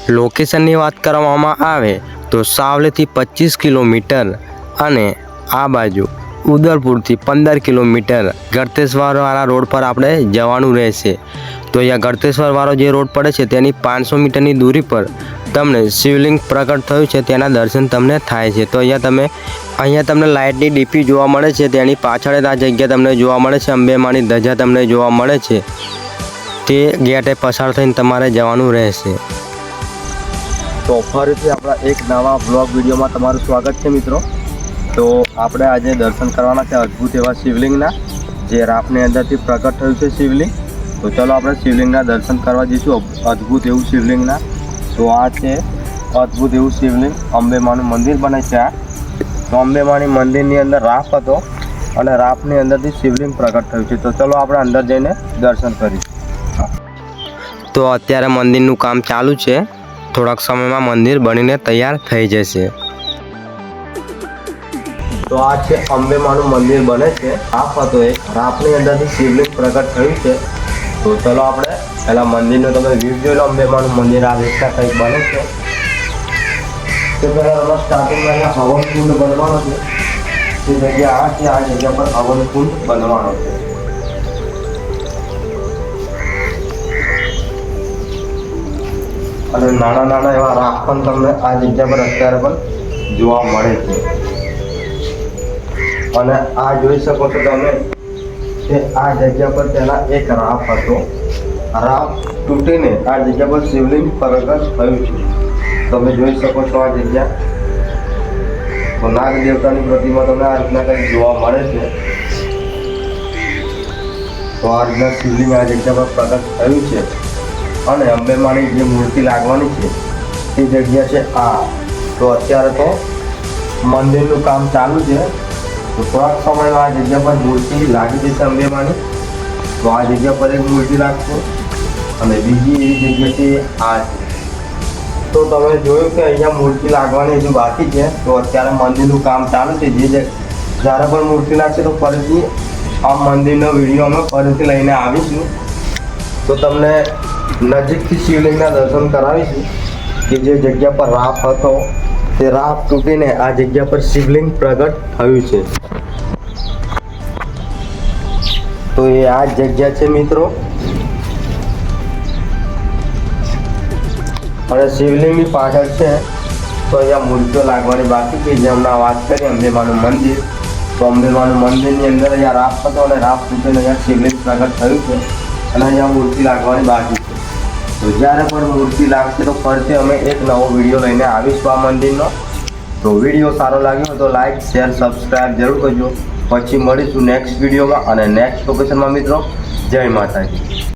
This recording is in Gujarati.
લોકેશનની વાત કરવામાં આવે તો સાવલીથી 25 કિલોમીટર અને આ બાજુ ઉદલપુરથી 15 કિલોમીટર ગળતેશ્વરવાળા રોડ પર આપણે જવાનું રહેશે। તો અહીંયા ગળતેશ્વરવાળો જે રોડ પડે છે તેની 500 મીટરની દૂરી પર તમને શિવલિંગ પ્રગટ થયું છે તેના દર્શન તમને થાય છે। તો અહીંયા તમને લાઇટની ડીપી જોવા મળે છે, તેની પાછળ જ આ જગ્યા તમને જોવા મળે છે। અંબેમાની ધજા તમને જોવા મળે છે, તે ગેટે પસાર થઈને તમારે જવાનું રહેશે। તો ફરીથી આપણા એક નવા બ્લોગ વિડીયોમાં તમારું સ્વાગત છે મિત્રો। તો આપણે આજે દર્શન કરવાના છે અદ્ભુત એવા શિવલિંગના, જે રાફની અંદરથી પ્રગટ થયું છે શિવલિંગ। તો ચલો આપણે શિવલિંગના દર્શન કરવા જઈશું, અદ્ભુત એવું શિવલિંગના। તો આ છે અદ્ભુત એવું શિવલિંગ, અંબેમાનું મંદિર બને છે આ। તો અંબેમાની મંદિરની અંદર રાફ હતો અને રાફની અંદરથી શિવલિંગ પ્રગટ થયું છે। તો ચલો આપણે અંદર જઈને દર્શન કરીશું। તો અત્યારે મંદિરનું કામ ચાલુ છે, થોડાક સમયમાં મંદિર બનીને તૈયાર થઈ જશે। તો આ છે અંબેમાનું મંદિર બને છે, રાફ હતો એક, રાફની અંદરથી શિવલિંગ પ્રગટ થયું છે। તો ચલો આપણે પહેલાં મંદિરનો તમે વ્યૂ જોઈ લો। અંબેમાનું મંદિર આ રીતના કંઈક બને છે। તો પહેલાં તમે સ્ટાર્ટિંગમાં અહીંયા હવન કુંડ બનવાનો છે, તે જગ્યા આ છે, આ જગ્યા પર હવન કુંડ બનવાનો છે। અને નાના નાના એવા રાખ પણ તમને આ જગ્યા પર અત્યારે પણ જોવા મળે છે। અને આ જોઈ શકો છો તમે કે આ જગ્યા પર પહેલા એક રાફ હતો, રાફ તૂટીને આ જગ્યા પર શિવલિંગ પ્રગટ થયું છે। તમે જોઈ શકો છો આ જગ્યા, તો નાગ દેવતાની પ્રતિમા તમને આ રીતના કંઈક જોવા મળે છે। તો આ રીતના શિવલિંગ આ જગ્યા પર પ્રગટ થયું છે અને અંબેમાની જે મૂર્તિ લાગવાની છે એ જગ્યા છે આ। તો અત્યારે તો મંદિરનું કામ ચાલુ છે, તો થોડાક સમયમાં આ જગ્યા પર મૂર્તિ લાગી જશે અંબેમાની। તો આ જગ્યા પર એક મૂર્તિ લાગશે અને બીજી એવી જગ્યા છે આ છે। તો તમે જોયું કે અહીંયા મૂર્તિ લાગવાની હજુ બાકી છે। તો અત્યારે મંદિરનું કામ ચાલુ છે, જ્યારે પણ મૂર્તિ લાગશે તો ફરીથી આ મંદિરનો વિડીયો અમે ફરીથી લઈને આવીશું। તો તમને નજીકથી શિવલિંગના દર્શન કરાવીશું કે જે જગ્યા પર રાફ હતો તે રાફ તૂટીને આ જગ્યા પર શિવલિંગ પ્રગટ થયું છે। તો એ આ જગ્યા છે મિત્રો, અને શિવલિંગની પાછળ છે તો અહીંયા મૂર્તિઓ લાગવાની બાકી છે, જે હમણાં વાત કરી અંબેમાનું મંદિર। તો અંબેમાનું મંદિરની અંદર અહીંયા રાફ હતો અને રાફ તૂટીને અહીંયા શિવલિંગ પ્રગટ થયું છે અને અહીંયા મૂર્તિ લાગવાની બાકી છે। તો જ્યારે પણ મૂર્તિ લાગશે તો ફરીથી અમે એક નવો વિડીયો લઈને આવીશું આ મંદિરનો। તો વિડીયો સારો લાગ્યો તો લાઈક, શેર, સબસ્ક્રાઈબ જરૂર કરજો। પછી મળીશું નેક્સ્ટ વિડીયોમાં અને નેક્સ્ટ લોકેશનમાં મિત્રો। જય માતાજી।